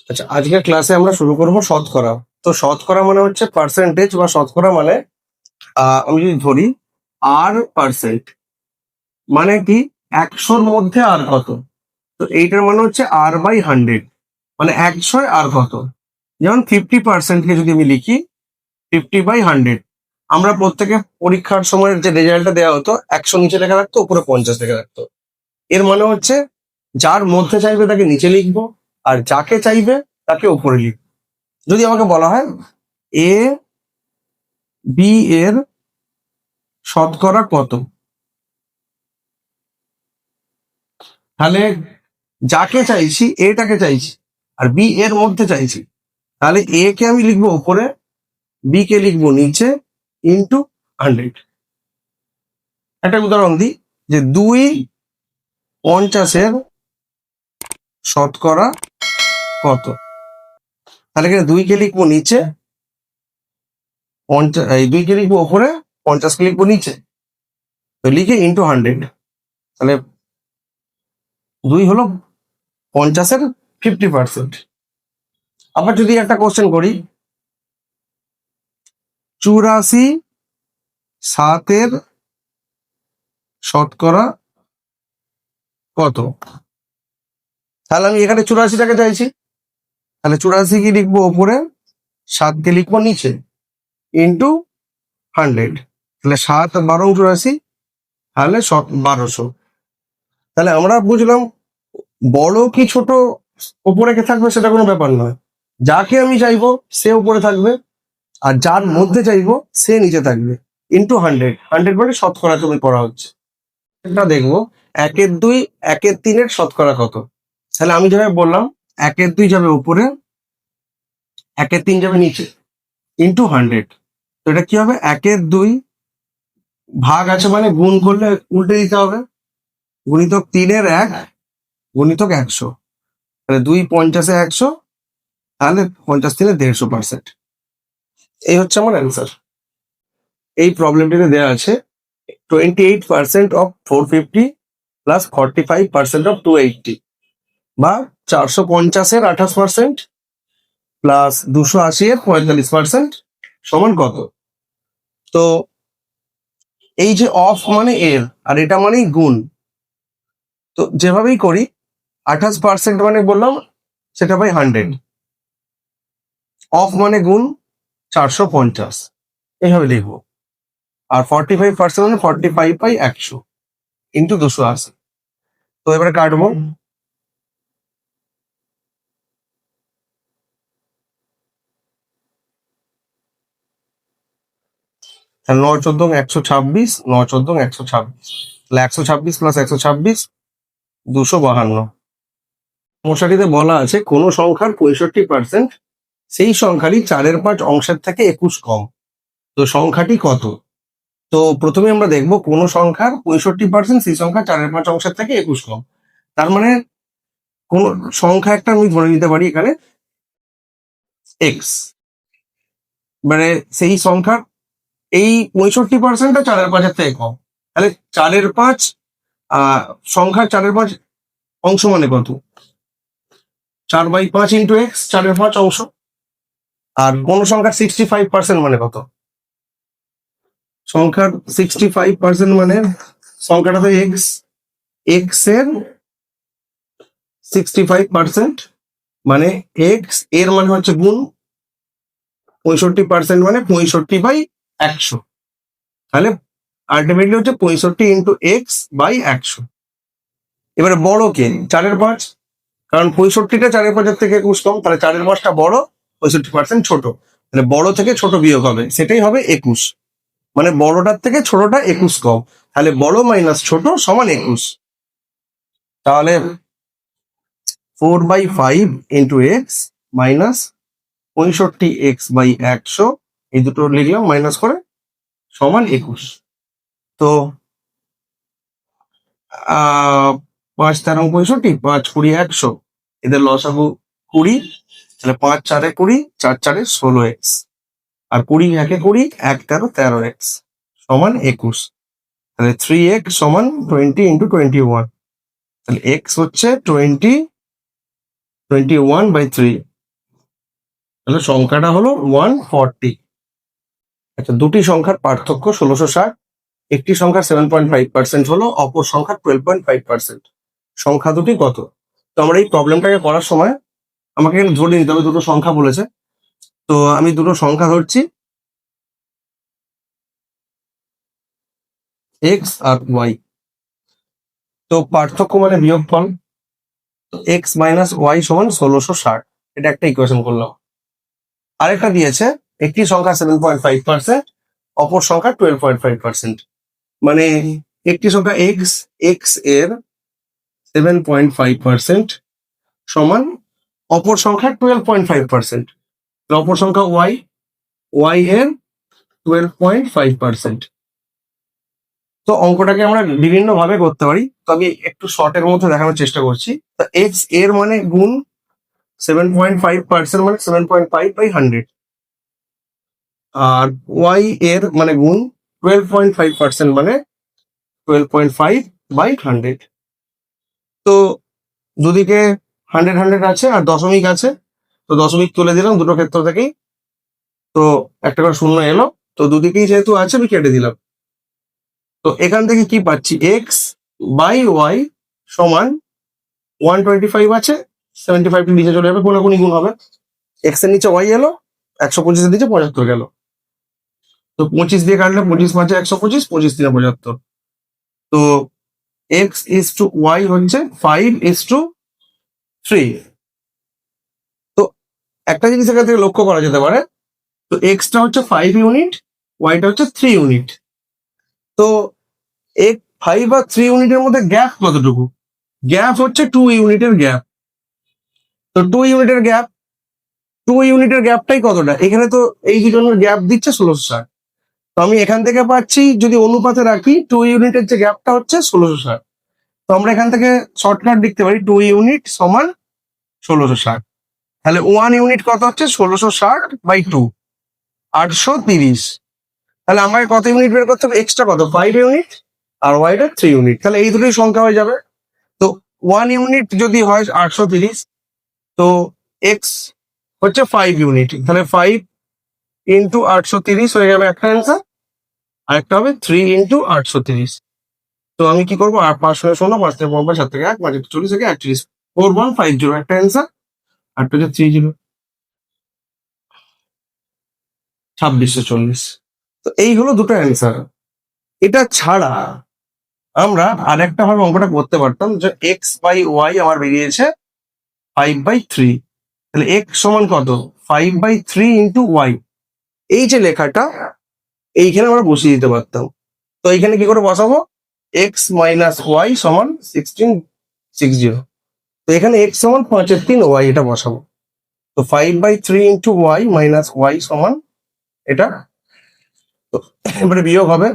আচ্ছা, আজকের ক্লাসে আমরা শুরু করব শতকরা। তো শতকরা মানে হচ্ছে পার্সেন্টেজ, বা শতকরা মানে আমি যদি ধরি R%, মানে কি 100-র মধ্যে আর কত। তো এইটার মানে হচ্ছে R/100, মানে 100 আর কত। যেমন 50%কে যদি আমি লিখি 50/100, আমরা প্রত্যেকে পরীক্ষার সময় যে রেজাল্টটা দেওয়া হতো 100 নিচে লেখা রাখতো, উপরে 50 লেখা রাখতো। এর মানে হচ্ছে যার মধ্যে চাইবে তাকে নিচে লিখবো, আর যাকে চাইবে তাকে উপরে লিখবো। যদি আমাকে বলা হয় এ বি এর শতকরা কত, তাহলে যাকে চাইছি এটাকে চাইছি, আর বি এর মধ্যে চাইছি, তাহলে এ কে আমি লিখবো উপরে, বি কে লিখবো নিচে, ইন্টু 100। একটা উদাহরণ দিই, যে 2/50 শতকরা কত। তাহলে এখানে 2 কে লিখবো নিচে, 2 কে লিখবো উপরে, 50 কে লিখবো নিচে, তো লিখে ইন্টু 100। তাহলে 2 হলো 50-এর 50%। আবার যদি একটা কোশ্চেন করি, 84/7 শতকরা কত, তাহলে আমি এখানে 84টাকে চাইছি, তাহলে 84 কি লিখবো ওপরে, 7 কে লিখবো নিচে, ইন্টু 100। তাহলে 7 × 12 = 84, তাহলে 1200। তাহলে আমরা বুঝলাম বড় কি ছোট ওপরে কে থাকবে সেটা কোনো ব্যাপার নয়, যাকে আমি চাইবো সে উপরে থাকবে, আর যার মধ্যে চাইবো সে নিচে থাকবে, ইন্টু 100। 100 মানে শতকরা তুমি করা হচ্ছে। এটা দেখবো 1/2, 1/3 শতকরা কত। তাহলে আমি যেভাবে বললাম 1/2 যাবে উপরে, 1/3 যাবে নিচে, ইন্টু 100। তো এটা কি হবে, 1/2 ভাগ আছে মানে গুণ করলে উল্টে দিতে হবে, গুণিতক 3-এর 1 গুণিতক 100। তাহলে 2/50-এ 100, তাহলে 50-3-এ 150%। এই হচ্ছে আমার অ্যান্সার। এই প্রবলেমটিতে দেওয়া আছে 28% অফ 450 প্লাস 45% অফ 280, বা 450-এর 28% প্লাস 280-এর 45% সমান কত। তো এই যে অফ মানে এর, আর এটা মানেই গুণ, তো যেভাবেই করি 28% মানে বললাম সেটা বাই 100, অফ মানে গুণ 450, এইভাবে লিখবো। আর 45% মানে 45/100 ইন্টু 280। তো এবারে কাটবো, তাহলে 9×14 = 126, 9×14 = 126, তাহলে 126 প্লাস 126 252। সমস্যাটিতে বলা আছে কোনো সংখ্যার 65% সেই সংখ্যারই 4/5 অংশের থেকে 21 কম। তো সংখ্যাটি কত। তো প্রথমে আমরা দেখবো কোন সংখ্যার 65% সেই সংখ্যা 4/5 অংশের থেকে 21 কম। তার মানে কোন সংখ্যা একটা আমি ধরে নিতে পারি এখানে এক্স, মানে সেই সংখ্যার এই 65%টা 4/5 থেকে কম। তাহলে 4/5 সংখ্যার 4/5 অংশ মানে কত, 4/5 ইন্টু এক্স, 4/5 অংশ। আর কোন সংখ্যার 65% মানে কত, সংখ্যার 65% মানে সংখ্যাটা তো এক্স, এক্স এর 65% মানে এক্স এর মানে হচ্ছে গুণ 65% মানে 65/100। তাহলে আলটিমেটলি হচ্ছে 65 ইন্টু এক্স বাই 100। এবারে বড় কে, 4/5, কারণ 65টা 4/5 থেকে 21 কম, তাহলে 4/5টা বড়, 65% ছোট, তাহলে বড় থেকে ছোট বিয়োগ হবে, সেটাই হবে 21। মানে বড়টার থেকে ছোটটা 21 কম, তাহলে বড় মাইনাস ছোট সমান 21। তাহলে 4/5 ইন্টু এক্স মাইনাস 65x/100, এই দুটো লিখলাম মাইনাস করে, সমান 21। তো 5×13 = 65, 5×20 = 100, এদের লসাগু 20, তাহলে 5×4 = 20, 4×4 = 16x, আর 20×1 = 20, 1×13 = 13x সমান 21। তাহলে 3x সমান 20 ইন্টু 21, তাহলে x হচ্ছে 21/3, তাহলে সংখ্যাটা হলো 140। আচ্ছা, দুটি সংখ্যার পার্থক্য 1660, একটি সংখ্যা 7.5% হলো, অপর সংখ্যা 12.5%। সংখ্যা দুটি কত? তো আমরা এই প্রবলেমটাকে করার সময় আমাকে এখানে ধরে নিতে হবে দুটো সংখ্যা বলেছে। তো আমি দুটো সংখ্যা ধরছি, এক্স আর ওয়াই। তো পার্থক্য মানে বিয়োগফল, এক্স মাইনাস ওয়াই সমান 1660, এটা একটা ইকুয়েশন করলাম। আরেকটা দিয়েছে একটি সংখ্যা 7.5%, অপর সংখ্যা 12.5%। মানে একটি সংখ্যা এক্স, এক্স এর 7.5% সমান অপর সংখ্যা 12.5%। অপর সংখ্যা ওয়াই, ওয়াই এর 12.5%। তো অঙ্কটাকে আমরা বিভিন্ন ভাবে করতে পারি, তো আমি একটু শর্টের মধ্যে দেখানোর চেষ্টা করছি। তো এক্স এর মানে গুণ 7.5% মানে 7.5/100, আর ওয়াই এর মানে গুণ 12.5% মানে 12.5/100। তো দুদিকে 100 আছে আর দশমিক আছে, তো দশমিক তুলে দিলাম দুটো ক্ষেত্র থেকেই, তো একটা করে শূন্য এলো, তো দুদিকেই যেহেতু আছে আমি কেটে দিলাম। তো এখান থেকে কি পাচ্ছি, এক্স বাই ওয়াই সমান 125 আছে, 75 নিচে চলে যাবে, কোনাকুনি গুণ হবে, এক্স এর নিচে ওয়াই এলো, 125 এর নিচে 75 গেল। তো 25 দিয়ে কাটলে 25 5 125, 25 3 75। তো এক্স ইজ টু ওয়াই হচ্ছে 5:3। তো একটা জিনিস এখান থেকে লক্ষ্য করা যেতে পারে, তো এক্সটা হচ্ছে 5 ইউনিট, ওয়াইটা হচ্ছে 3 ইউনিট। তো 5 আর 3 ইউনিটের মধ্যে গ্যাপ কতটুকু? গ্যাপ হচ্ছে 2 ইউনিটের গ্যাপ। তো 2 ইউনিটের গ্যাপটাই কতটা? এখানে তো এই দুজনের গ্যাপ দিচ্ছে 1660। তো আমি এখান থেকে পাচ্ছি, যদি অনুপাতে রাখি, 2 ইউনিটের যে গ্যাপটা হচ্ছে 1660। তো আমরা এখান থেকে শর্টকাট লিখতে পারি 2 ইউনিট সমান 1660। তাহলে 1 ইউনিট কত হচ্ছে? 1660/2, 830। তাহলে আমাকে কত ইউনিট বের করতে হবে? এক্সট্রা কত? 5 ইউনিট, আর ওয়াইটা 3 ইউনিট। তাহলে এই দুটোই সংখ্যা হয়ে যাবে। তো 1 ইউনিট যদি হয় 830, তো এক্স হচ্ছে 5 ইউনিট, তাহলে 5 ইন্টু 830 হয়ে যাবে একটা অ্যান্সার, আর একটা হবে 3 ইন্টু 830। তো আমি কি করবো, আর 5 শূন্য শূন্য, 5 থেকে 5 7 থেকে 1, 5 40 থেকে 38, 4150 একটা অ্যান্সার, আর 2 30, 2640। তো এই হলো দুটো অ্যান্সার। এটা ছাড়া আমরা আরেকটা ভাবে অঙ্কটা করতে পারতাম, যে এক্স বাই ওয়াই আমার বেরিয়েছে 5/3। তাহলে এক্স সমান কত? 5/3 ইন্টু ওয়াই। এই যে লেখাটা, এইখানে আমরা বসিয়ে দিতে পারতাম। তো এইখানে কি করে বসাবো? এক্স মাইনাস ওয়াই সমান 1660। তো এখানে এক্স সমান 5/3, ওয়াই এটা বসাবো। তো 5/3 ইন্টু ওয়াই মাইনাস ওয়াই সমান এটা। তো এবারে বিয়োগ হবে,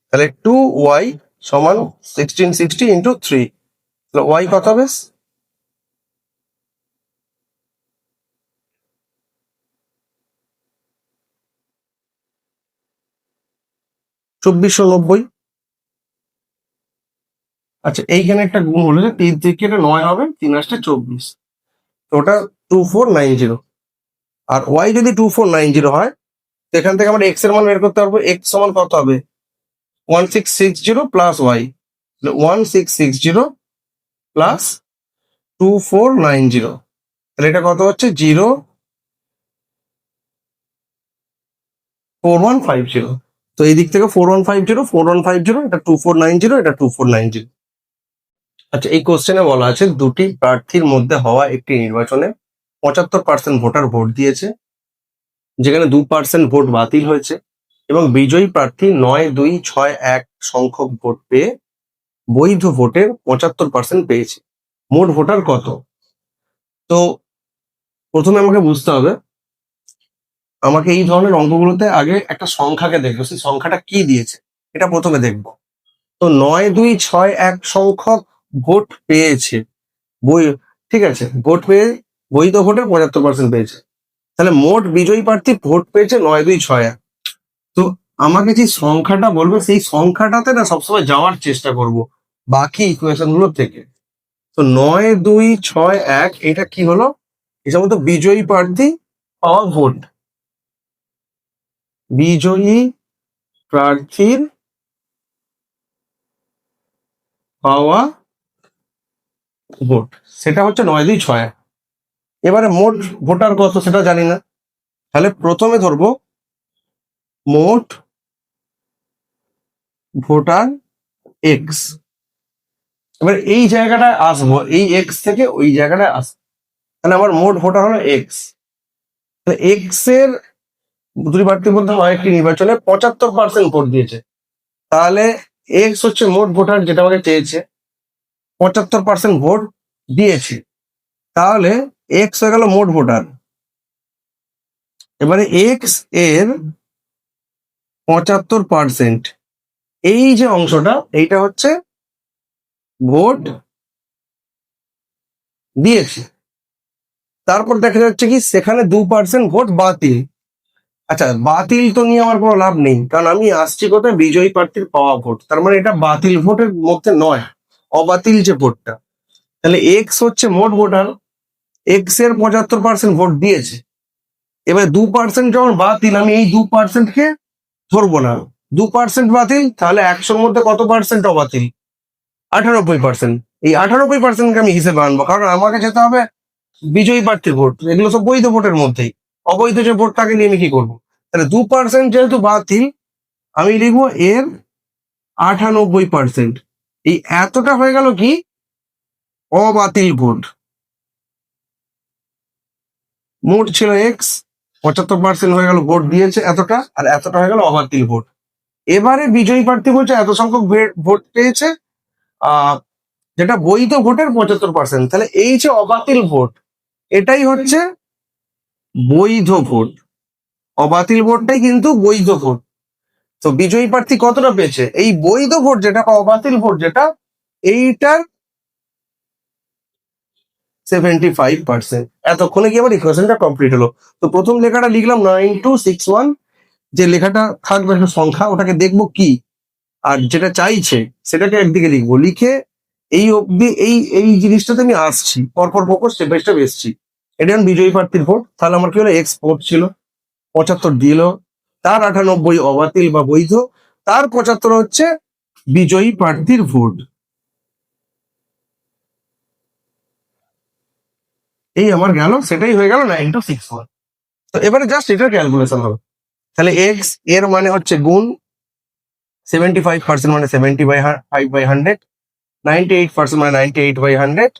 তাহলে 2y সমান 1660 ইন্টু 3। তাহলে ওয়াই কত হবে? 2490। আচ্ছা, এইখানে একটা গুণ হলো যে 3 থেকে এটা 9 হবে, 3 আসছে 24, তো ওটা 2490। আর ওয়াই যদি 2490 হয়, তো এখান থেকে আমরা এক্স এর মান বের করতে পারবো। এক্স সমান কত হবে? 1660 প্লাস ওয়াই, 1660 প্লাস 2490। তাহলে এটা কত হচ্ছে? 04150। তো এই দিক থেকে 4150, 4150, এটা 2490, এটা 2490। আচ্ছা, এই কোশ্চেনে বলা আছে দুটি প্রার্থীর মধ্যে হওয়া একটি নির্বাচনে 75% ভোটার ভোট দিয়েছে, যেখানে 2% ভোট বাতিল হয়েছে, এবং বিজয়ী প্রার্থী 9261 সংখ্যক ভোট পেয়ে বৈধ ভোটের 75% পেয়েছে। মোট ভোটার কত? তো প্রথমে আমাকে বুঝতে হবে, আমাকে এই ধরনের অঙ্কগুলোতে আগে একটা সংখ্যাকে দেখবো, সেই সংখ্যাটা কি দিয়েছে এটা প্রথমে দেখবো। তো 9261 সংখ্যক ভোট পেয়েছে, বই ঠিক আছে, ভোট পেয়ে বৈধ ভোটের 75% পেয়েছে। তাহলে মোট বিজয়ী প্রার্থী ভোট পেয়েছে 9261। তো আমাকে যে সংখ্যাটা বলবে, সেই সংখ্যাটাতে না সবসময় যাওয়ার চেষ্টা করব বাকি ইকুয়েশন গুলো থেকে। তো 9, 2, 6, 1 এটা কি হলো? এটা মতো বিজয়ী প্রার্থী পাওয়া ভোট। বিজয়ী প্রার্থীর পাওয়া ভোট, সেটা হচ্ছে 9, 2, 6, 1। এবারে মোট ভোটার কত সেটা জানি না, তাহলে প্রথমে ধরবো মোট ভোটার এক্স। এবার এই জায়গাটায় আসবো, এই এক্স থেকে ওই জায়গাটায় আসবো, তাহলে আমার মোট ভোটার হলো এক্স। তাহলে এক্স এর দুই প্রার্থীর মধ্যে হয় একটি নির্বাচনে 75% ভোট দিয়েছে, তাহলে এক্স হচ্ছে মোট ভোটার যেটা আমাকে চেয়েছে, 75% ভোট দিয়েছে, তাহলে এক্স হয়ে গেল মোট ভোটার। এবারে এক্স এর 75%, এই যে অংশটা এইটা হচ্ছে ভোট দিয়েছে। তারপর দেখা যাচ্ছে কি সেখানে 2% ভোট বাতিল। আচ্ছা, বাতিল তো নিয়ে আমার কোনো লাভ নেই, কারণ আমি আসছি কোথায় বিজয়ী প্রার্থীর পাওয়া ভোট, তার মানে এটা বাতিল ভোটের মধ্যে নয়, অবাতিল যে ভোটটা। তাহলে এক্স হচ্ছে মোট ভোটার, এক্স এর 75% ভোট দিয়েছে। এবার 2% যখন বাতিল, আমি এই 2%কে ধরবো না। 2% বাতিল, তাহলে 100-র মধ্যে কত পার্সেন্ট অবাতিল? 98%। এই 98%কে আমি হিসেবে আনবো, কারণ আমাকে যেতে হবে বিজয়ী প্রার্থীর ভোট, এগুলো সব বৈধ ভোটের মধ্যেই। অবৈধ যে ভোটটাকে নিয়ে আমি কি করবো? তাহলে 2% যেহেতু বাতিল, আমি লিখবো এর 98%। এই এতটা হয়ে গেল কি অবাতিল ভোট। মোট ছিল এক্স, 75% হয়ে গেল ভোট দিয়েছে এতটা, আর এতটা হয়ে গেল অবাতিল ভোট। এবারে বিজয়ী প্রার্থী বলছে এত সংখ্যক ভোট পেয়েছে, আহ যেটা বৈধ ভোটের 75%, তাহলে এই যে অবাতিল ভোট এটাই হচ্ছে বৈধ ভোট। অবাতিল ভোটটাই কিন্তু বৈধ ভোট। তো বিজয়ী প্রার্থী কতটা পেয়েছে? এই বৈধ ভোট যেটা বা অবাতিল ভোট যেটা, এইটার 75%। এতক্ষণে কি আমার ইকুয়েশনটা কমপ্লিট হলো। তো প্রথম লেখাটা লিখলাম 9261, যে লেখাটা থাকবে একটা সংখ্যা, ওটাকে দেখবো কি, আর যেটা চাইছে সেটাকে একদিকে লিখবো। লিখে এই অবধি এই এই জিনিসটাতে আমি আসছি, পরপর পরপর স্টেপ বাই স্টেপ এসছি। এটা এখন বিজয়ী প্রার্থীর ভোট, তাহলে আমার কি হলো এক্স ভোট ছিল, 75 দিল, তার 98 অবাতিল বা বৈধ, তার 75 হচ্ছে বিজয়ী প্রার্থীর ভোট। এই আমার গেল, সেটাই হয়ে গেল 9261। তো এবারে জাস্ট এটার ক্যালকুলেশন হবে। তাহলে এক্স এর মানে হচ্ছে গুণ 75% মানে 70/5/100, 98% মানে 98/100,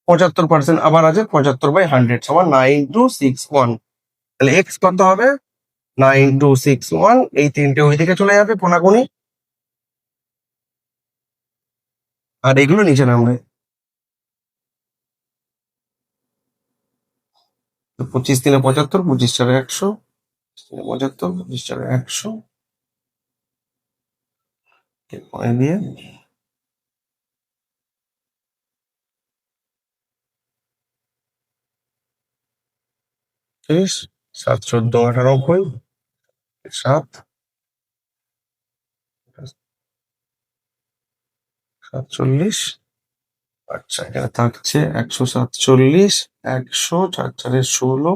75% আবার আছে 75/100 সমান 9261। তাহলে এক্স কত হবে? 9261। এই তিনটে ওই দিকে চলে যাবে কোনাকুনি, আর এগুলো নিচে নামবে। 25×3 = 75, 25×4 = 100, 75, 25×4 = 100 দিয়ে 30, 7×14 = 98, 7, 47। আচ্ছা, এখানে থাকছে 147, 100, 4×4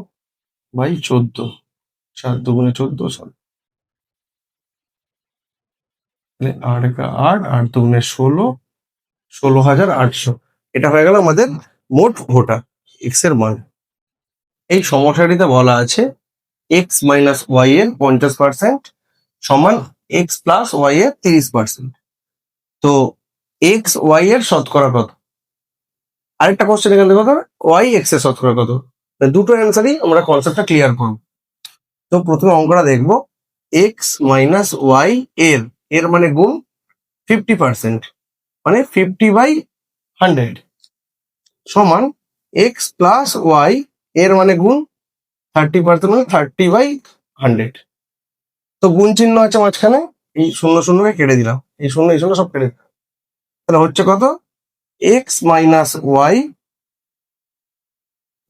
= 16/14, 7×2 = 14, 8×8, 8×2 = 16, 16,800। এটা হয়ে গেল আমাদের মোট ভোটার এক্স এর মান। এই সমস্যাটিতে বলা আছে এক্স মাইনাস ওয়াই এর 50% সমান এক্স প্লাস ওয়াই এর 30%। তো এক্স ওয়াই এর শতকরা কত? আরেকটা কোশ্চেন এখান থেকে, ওয়াই এক্স এর শতকরা কত? দুটো অ্যান্সারই আমরা কনসেপ্টটা ক্লিয়ার করব। তো প্রথমে অঙ্কটা দেখবো, এক্স মাইনাস ওয়াই এর, এর মানে গুণ 50%, মানে 50/100 সমান এক্স প্লাস ওয়াই এর মানে গুণ 30%, মানে 30/100। তো গুণ চিহ্ন আছে মাঝখানে, এই শূন্য শূন্যকে কেটে দিলাম, এই শূন্য এই শূন্য সব কেটে দিলাম। তাহলে হচ্ছে কত? এক্স মাইনাস ওয়াই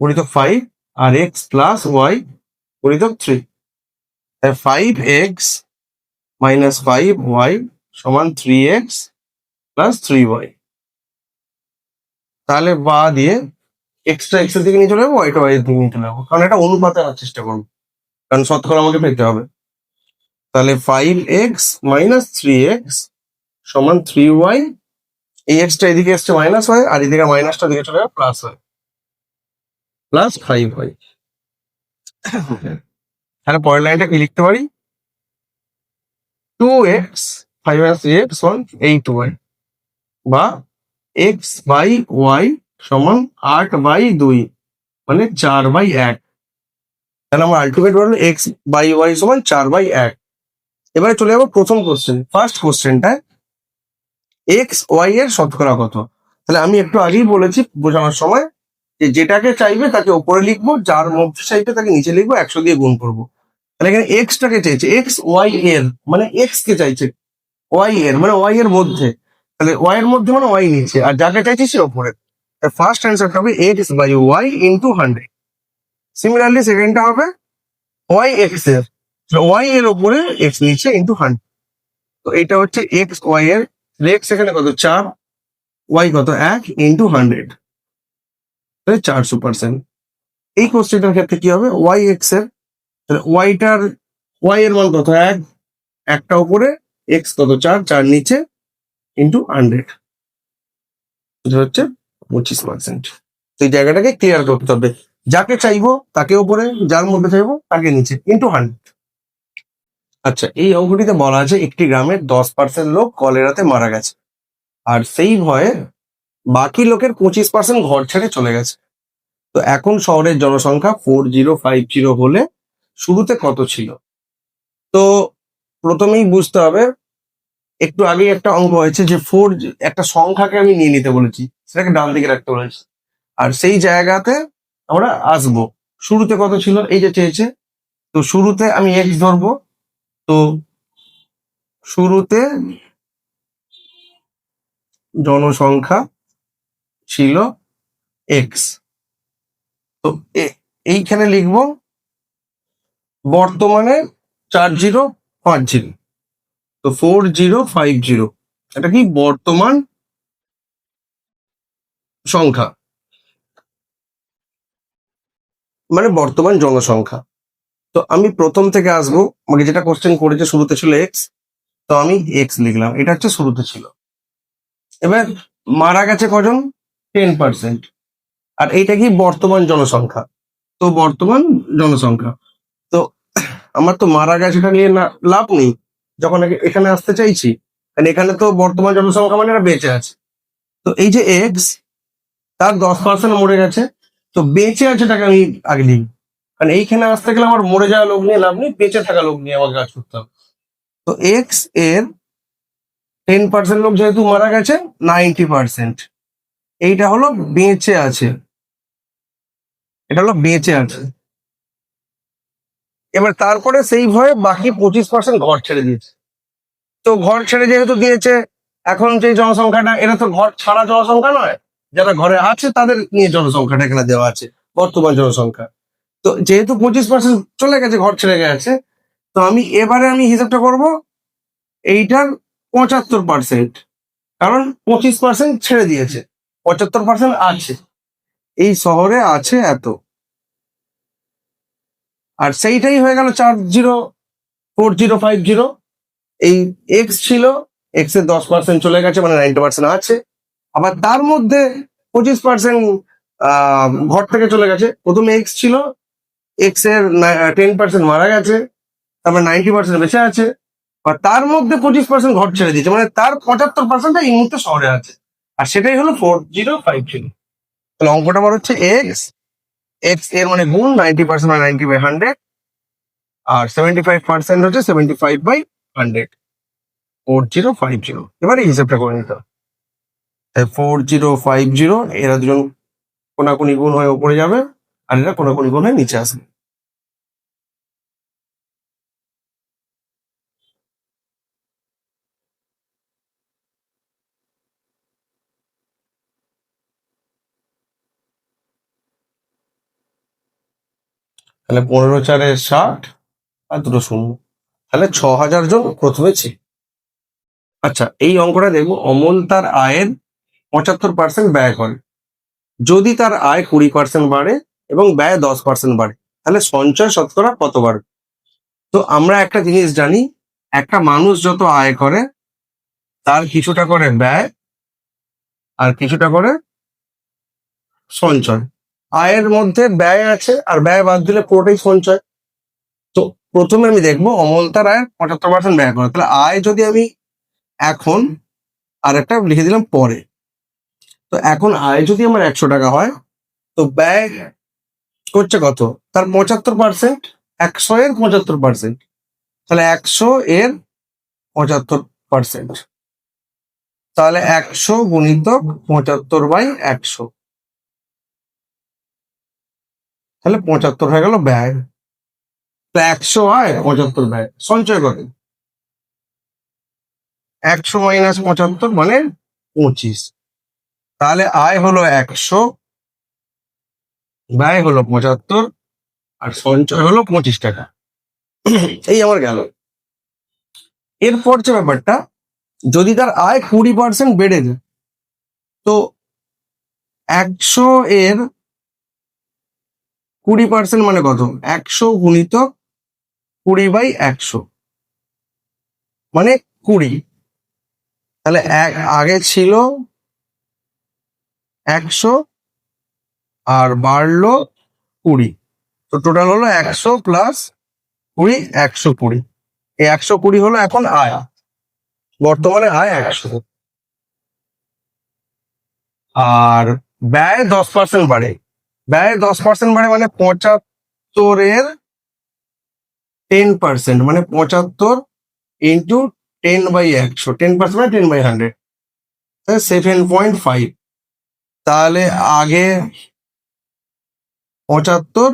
গুণিতক 5, আর এক্স প্লাস ওয়াই গুণিতক 3। তাই 5x মাইনাস 5y সমান 3x প্লাস 3y। তাহলে বা দিয়ে এক্সট্রা এক্স এর দিকে নিয়ে চলে যাবো, ওয়াইটা ওয়াই এর দিকে নিয়ে চলে যাবো, কারণ এটা অনুপাতে আনার চেষ্টা করবো, কারণ শতকরা আমাকে পেতে হবে। তাহলে 5x-3x সমান 3y, এই এক্সটা এদিকে এসছে মাইনাস হয়, আর এদিকে মাইনাসটা দিকে চলে যাবে প্লাস হয়, প্লাস 5y। তাহলে পরের লাইনটা কি লিখতে পারি? 2x 5x সমান 8y, বা x/y সমান 8/2, মানে 4/1। তাহলে আমার আলটিমেট হলো x/y সমান 4/1। এবারে চলে যাবো প্রথম কোশ্চেন, ফার্স্ট কোশ্চেনটায় x/y এর শতকরা কত। তাহলে আমি একটু আগেই বলেছি বোঝানোর সময় যে যেটাকে চাইবে তাকে ওপরে লিখবো, যার মধ্যে চাইবে তাকে নিচে লিখবো, 100 দিয়ে গুণ করবো। তাহলে এখানে এক্সটাকে চাইছে, x/y এর মানে এক্স কে চাইছে, ওয়াই এর মানে ওয়াই এর মধ্যে, তাহলে ওয়াই এর মধ্যে মানে ওয়াই নিচে, আর যাকে চাইছি সে ওপরে। ফার্স্ট অ্যান্সারটা হবে x/y ইন্টু 100। সিমিলারলি সেকেন্ডটা হবে ওয়াই এক্স এর, ওয়াই এর ওপরে এক্স নিচে ইন্টু 100। তো এটা হচ্ছে x/y এর, এক্স এখানে কত 4, ওয়াই কত 1 ইন্টু 100, 400%। এই কোশ্চেনটার ক্ষেত্রে কি হবে, ওয়াই এক্স এর, তাহলে ওয়াই এর মান কত 1, একটা উপরে, এক্স কত 4, 4 নিচে ইন্টু 100, এটা হচ্ছে 25%। তো এই জায়গাটাকে ক্লিয়ার করতে হবে, যাকে চাইবো তাকে উপরে, যার মধ্যে চাইবো তাকে নিচে ইন্টু 100। আচ্ছা, এই অঙ্কটিতে বলা আছে একটি গ্রামের 10% লোক কলেরাতে মারা গেছে, আর সেই ভয়ে বাকি লোকের 25% ঘর ছেড়ে চলে গেছে। তো এখন শহরের জনসংখ্যা 4050 হলে শুরুতে কত ছিল? তো প্রথমেই বুঝতে হবে, একটু আগেই একটা অঙ্ক হয়েছে যে একটা সংখ্যাকে আমি নিয়ে নিতে বলেছি, সেটাকে ডান দিকে রাখতে বলেছি, আর সেই জায়গাতে আমরা আসবো। শুরুতে কত ছিল এই যে চেয়েছে, তো শুরুতে আমি এক্স ধরবো, তো শুরুতে জনসংখ্যা ছিল এক্স, তো এইখানে লিখবো বর্তমানে 4050, তো 4050 এটা কি বর্তমান সংখ্যা, মানে বর্তমান জনসংখ্যা। তো আমি প্রথম থেকে আসবো, আমাকে যেটা কোশ্চেন করেছে শুরুতে ছিল এক্স, তো আমি এক্স লিখলাম, এটা হচ্ছে শুরুতে ছিল। এবার মারা গেছে কজন, 10%, আর এইটা কি বর্তমান জনসংখ্যা, তো বর্তমান জনসংখ্যা। তো আমার তো মারা গেছেটা নিয়ে না লাভ নেই, যখন এখানে আসতে চাইছি, কারণ এখানে তো বর্তমান জনসংখ্যা মানে এরা বেঁচে আছে। তো এই যে এক্স, তার 10% মরে গেছে, তো বেঁচে আছে তাকে আমি আগে লিখি, কারণ এইখানে আসতে গেলে আমার মরে যাওয়া লোক নিয়ে লাভ নেই, বেঁচে থাকা লোক নিয়ে আমাকে কাজ করতে হবে। তো এক্স এর 10% লোক যেহেতু মারা গেছে, 90%, এইটা হলো বেঁচে আছে, এটা হলো বেঁচে আছে। এবার তারপরে সেই ভয়ে বাকি 25% ঘর ছেড়ে দিয়েছে। তো ঘর ছেড়ে যেহেতু দিয়েছে, এখন যে জনসংখ্যাটা, এটা তো ঘর ছাড়া জনসংখ্যা নয়, যারা ঘরে আছে তাদের নিয়ে জনসংখ্যাটা এখানে দেওয়া আছে, বর্তমান জনসংখ্যা। তো যেহেতু 25% চলে গেছে, ঘর ছেড়ে গেছে, তো এবারে হিসাবটা করব এইটার 75%, কারণ 25% ছেড়ে দিয়েছে, 75% আছে, এই শহরে আছে এত, আর সেইটাই হয়ে গেল 4050। এই এক্স ছিল, এক্স এর 10% চলে গেছে, মানে 90% আছে, আবার তার মধ্যে 25% ঘর থেকে চলে গেছে। প্রথমে এক্স ছিল, এক্স এর 10% মারা গেছে, তারপর 90% বেঁচে আছে, আর তার মধ্যে 25% ঘর ছেড়ে দিয়েছে, মানে তার 75% এই মুহূর্তে শহরে আছে, আর সেটাই হলো 4050। তাহলে অঙ্কটা আমার হচ্ছে এক্স, এক্স এর মানে গুণ 90% মানে 90/100, আর 75% হচ্ছে 75/100, 4050। এবারে হিসাবটা করে নিতে হবে, 4050 এরা দুজন কোনাকুনি গুণ হয়ে উপরে যাবে, আর এরা কোনাকুনি গুণ হয়ে নিচে আসবে। তাহলে 15×4 = 60, আর দুটো শূন্য, তাহলে 6000 জন প্রথমে ছিল। আচ্ছা, এই অঙ্কটা দেখবো, অমল তার আয়ের 75% ব্যয় করে, যদি তার আয় 20% বাড়ে এবং ব্যয় 10% বাড়ে, তাহলে সঞ্চয় শতকরা কত বাড়বে? তো আমরা একটা জিনিস জানি, একটা মানুষ যত আয় করে তার কিছুটা করে ব্যয় আর কিছুটা করে সঞ্চয়। আয়ের মধ্যে ব্যয় আছে আর ব্যয় বাদ দিলে পুরোটাই সঞ্চয়। তো প্রথমে আমি দেখবো অমল তার আয়ের 75% ব্যয় করে, তাহলে আয় যদি আমি এখন আর একটা লিখে দিলাম পরে, তো এখন আয় যদি আমার 100 টাকা হয়, তো ব্যয় করছে কত? তার 75%, 100 এর 75%, তাহলে 100 এর 75%, তাহলে 100 গুণিতক 75/100, তাহলে 75 হয়ে গেল ব্যয়। তো 100 আয়, 75 ব্যয়, সঞ্চয় করে 100 মাইনাস 75 মানে 25, তাহলে আয় হলো 100, ব্যয় হলো 75, আর সঞ্চয় হলো 25 টাকা। এই আমার গেল। এরপর যে ব্যাপারটা, যদি তার আয় 20% বেড়ে যায়, তো 100 এর 20% মানে কত? 100 গুণিতক 20/100 মানে 20, তাহলে আগে ছিল 100 আর বাড়লো 20, তো টোটাল হলো 100 প্লাস 20, 120। এই 120 হলো এখন আয়, বর্তমানে আয় 100। আর ব্যয় 10% বাড়ে, ব্যয় 10% বাড়ে মানে 75 এর 10%, মানে 75 ইন্টু 10/100, 10% মানে 10/100, 7.5। তাহলে আগে 75,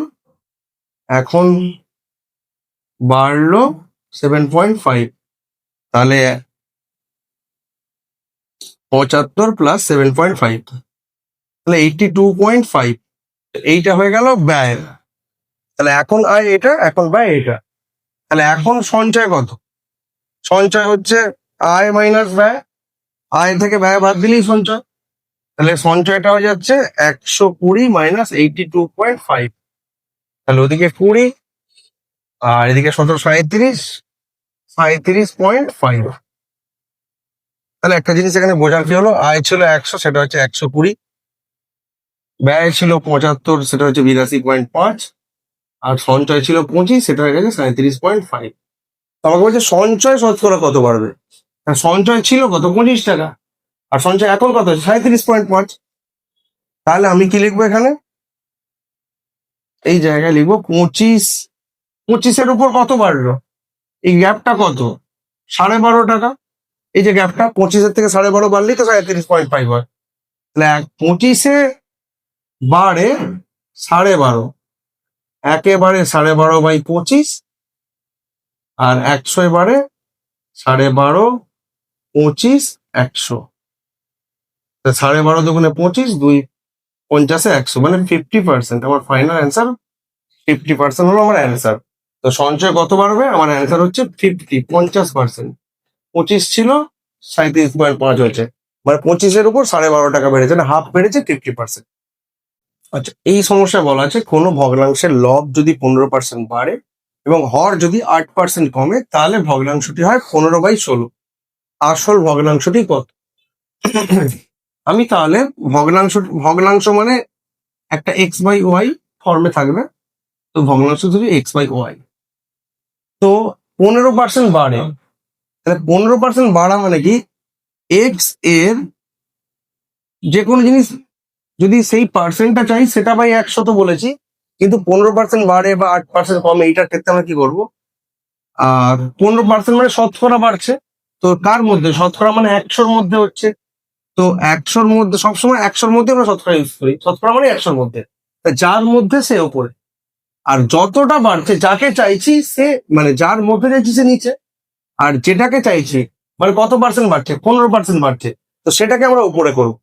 এখন বাড়লো 7.5, তাহলে 75 প্লাস 7.5, তাহলে 82.5। এইটা হয়ে গেল ব্যয়। তাহলে এখন আয় এটা, এখন ব্যয় এটা। তাহলে এখন সঞ্চয় কত? সঞ্চয় হচ্ছে আয় মাইনাস ব্যয়, আয় থেকে ব্যয় বাদ দিলেই সঞ্চয়, তাহলে সঞ্চয়টা হয়ে যাচ্ছে 120 মাইনাস 82.5, তাহলে ওদিকে 20 আর এদিকে 37, 37.5। তাহলে একটা জিনিস এখানে বোঝার কি হলো, আয় ছিল 100, সেটা হচ্ছে 120, ব্যয় ছিল 75, সেটা হচ্ছে 82.5, আর সঞ্চয় ছিল 25, সেটা হয়ে গেছে 37.5। আমাকে বলছে সঞ্চয় শতকরা কত বাড়বে। সঞ্চয় ছিল কত? 25 টাকা, আর সঞ্চয় এখন কত? 37.5। তাহলে আমি কি লিখবো এখানে? এই জায়গায় লিখবো 25, 25-এর উপর কত বাড়লো? এই গ্যাপটা কত? 12.5 টাকা। এই যে গ্যাপটা, 25-এর থেকে 12.5 বাড়লেই তো 37.5 হয়। তাহলে 25-এ বাড়ে 12.5, একেবারে 12.5/25, আর 100 বাড়ে 12.5, 25, 100, 12.5 দুগুণে 25, 2 50-এ 100, মানে 50%। আমার ফাইনাল অ্যান্সার 50% হলো আমার অ্যান্সার। তো সঞ্চয় কত বাড়বে? আমার অ্যান্সার হচ্ছে 50%। 25 ছিল, 37.5 হয়েছে, মানে 25-এর উপর 12.5 টাকা বেড়েছে, না হাফ বেড়েছে, 50%। আচ্ছা, এই সমস্যায় বলা আছে কোনো ভগ্নাংশের লব যদি 15% বাড়ে এবং হর যদি 8% কমে, তাহলে ভগ্নাংশটি হয় 15/16। আসল ভগ্নাংশটি কত? আমি তাহলে ভগ্নাংশ মানে একটা x/y ফর্মে থাকবে, তো ভগ্নাংশ ধরি x/y। তো 15% বাড়ে, তাহলে 15% বাড়া মানে কি, এক্স এর যে কোনো জিনিস যদি সেই পার্সেন্টটা চাই সেটা বাই 100 তো বলেছি, কিন্তু 15% বাড়ে বা 8% কমে, এইটার ক্ষেত্রে আমরা কি করবো? আর 15% মানে শতকরা বাড়ছে, তো কার মধ্যে? শতকরা মানে 100-র মধ্যে হচ্ছে, তো 100-র মধ্যে সবসময় 100-র মধ্যে আমরা শতকরা ইউজ করি, শতকরা মানে 100-র মধ্যে, তা যার মধ্যে সে ওপরে। আর যতটা বাড়ছে, যাকে চাইছি সে, মানে যার মধ্যে চাইছি সে নিচে, আর যেটাকে চাইছি মানে কত পার্সেন্ট বাড়ছে? 15% বাড়ছে, তো সেটাকে আমরা উপরে করবো।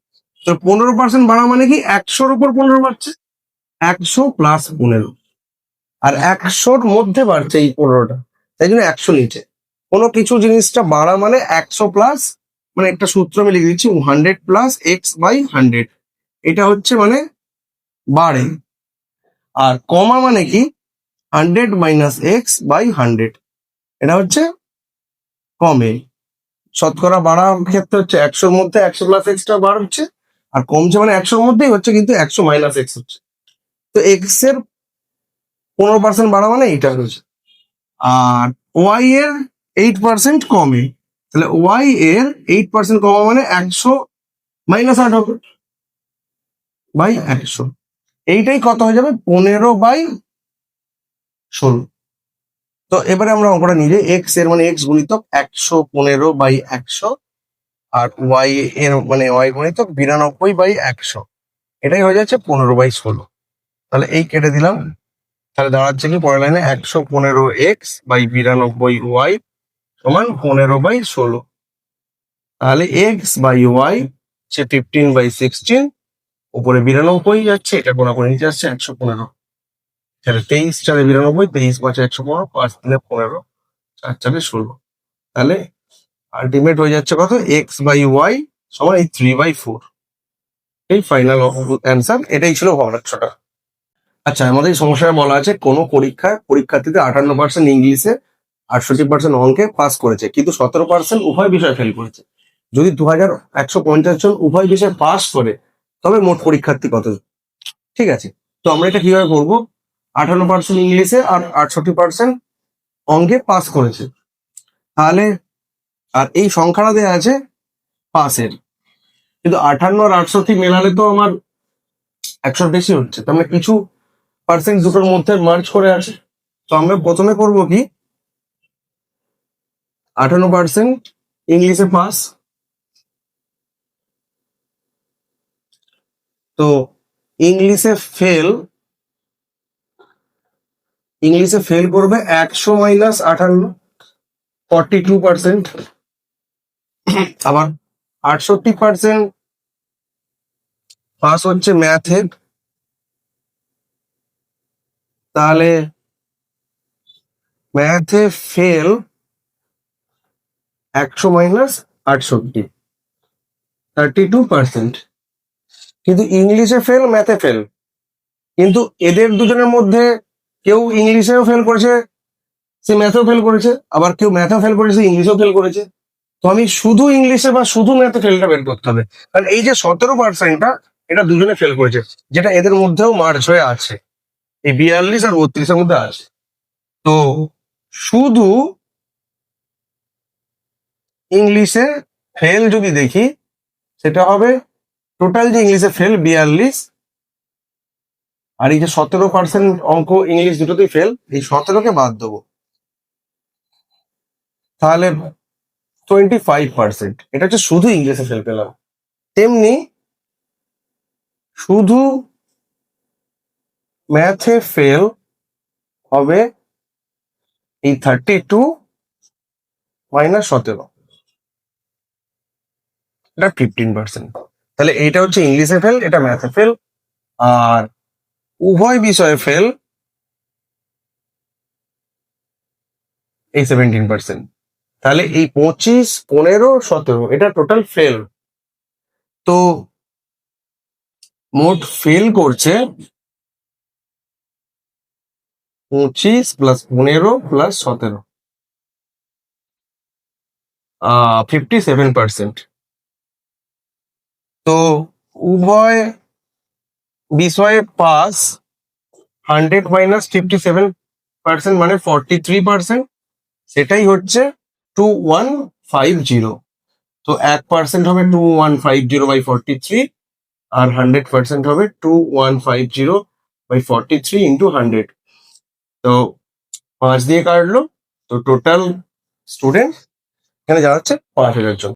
তো 15% বাড়া মানে কি, 100-র উপর 15 বাড়ছে, 100 প্লাস 15, আর 100-র মধ্যে বাড়ছে এই 15টা, তাই জন্য 100 নিচে। কোনো কিছু জিনিসটা বাড়া মানে 100 প্লাস, মানে একটা সূত্র আমি লিখে দিচ্ছি, 100 প্লাস x/100, এটা হচ্ছে মানে বাড়ে, আর কমা মানে কি 100 - x/100, এটা হচ্ছে কমে। শতকরা বাড়ার ক্ষেত্রে হচ্ছে 100-র মধ্যে 100+x বার হচ্ছে, আর কমছে মানে 100-র মধ্যেই হচ্ছে কিন্তু 100-x হচ্ছে। তো এক্স এর 15% বাড়া মানে এইটা হচ্ছে। আর ওয়াই এর 8% কমে, তাহলে ওয়াই এর 8% কমা মানে 100-8 হবে বাই 100। এইটাই কত হয়ে যাবে 15/16। তো এবারে আমরা অঙ্কটা নিয়ে যাই, এক্স এর মানে এক্স গুণিতক 115/100, আর ওয়াই এর মানে ওয়াই গুণিতক 92/100, এটাই হয়ে যাচ্ছে 15/16। তাহলে এই কেটে দিলাম, তাহলে দাঁড়াচ্ছে কি পরের লাইনে 115x/92y সমান 15/16। তাহলে x/y সে 15/16, উপরে 92 যাচ্ছে, এটা কোনাকুনি নিচে আসছে 115। তাহলে 23 × 92, 23×5 = 115, 5×3 = 15, 4×4 = 16। তাহলে আলটিমেট হয়ে যাচ্ছে কত, x/y সমান এই 3/4। এই ফাইনাল অ্যান্সার, এটাই ছিল ভগ্নাংশটা। আচ্ছা, আমাদের এই সমস্যায় বলা আছে কোনো পরীক্ষায় পরীক্ষার্থীদের 58% ইংলিশে, 68% অঙ্কে পাস করেছে, কিন্তু 17% উভয় বিষয়ে ফেল করেছে। যদি 2150 জন উভয় বিষয়ে পাস করে তবে মোট পরীক্ষার্থী কত? ঠিক আছে, তো আমরা এটা কিভাবে করবো, 58% ইংলিশে আর 68% অঙ্কে পাস করেছে, তাহলে আর এই সংখ্যাটা দেওয়া আছে পাসের, কিন্তু 58 আর 68 মেলালে তো আমার 100 বেশি হচ্ছে, তার মানে কিছু পার্সেন্ট দুটোর মধ্যে মার্চ করে আছে। তো আমরা প্রথমে করব কি, 58% ইংলিশে পাস, তো ইংলিশে ফেল করবে 100 - 58, 42%। আবার 68% পাস হচ্ছে ম্যাথে, তাহলে ম্যাথে ফেল 100 - 68, 32%। কিন্তু ইংলিশে ফেল, ম্যাথে ফেল, কিন্তু এদের দুজনের মধ্যে কেউ ইংলিশেও ফেল করেছে, সে ম্যাথেও ফেল করেছে, আবার কেউ ম্যাথেও ফেল করেছে, ইংলিশেও ফেল করেছে। তো আমি শুধু ইংলিশে বা শুধু ম্যাথে ফেলটা বের করতে হবে, কারণ এই যে 17%টা এটা দুজনে ফেল করেছে, যেটা এদের মধ্যেও মার্চ হয়ে আছে, এই 42 আর 32-এর মধ্যে আছে। তো শুধু ইংলিশে ফেল যদি দেখি, সেটা হবে টোটাল যে ইংলিশে ফেল 42, আর এই যে 17% অঙ্ক ইংলিশ দুটোতেই ফেল, এই 17কে বাদ দেবো, তাহলে 25%। এটা হচ্ছে শুধু ইংলিশে ফেল পেলাম। তেমনি শুধু ম্যাথে ফেল হবে এই 32 - 17, এটা 15%। তাহলে এইটা হচ্ছে ইংলিশে ফেল, এটা ম্যাথে ফেল, আর উভয় বিষয়ে ফেল এই 17%। তাহলে এই 25, 15, 17 এটা টোটাল ফেল। তো মোট ফেল করছে 25 + 15 + 17, 57%। তো উভয় বিষয়ে পাস 100 - 57% মানে 43%, সেটাই হচ্ছে 2150। তো 1% হবে 2150/43, আর 100% হবে 2150/43 × 100। তো 5 দিয়ে কাটলো, তো টোটাল স্টুডেন্ট এখানে যাচ্ছে 5000 জন।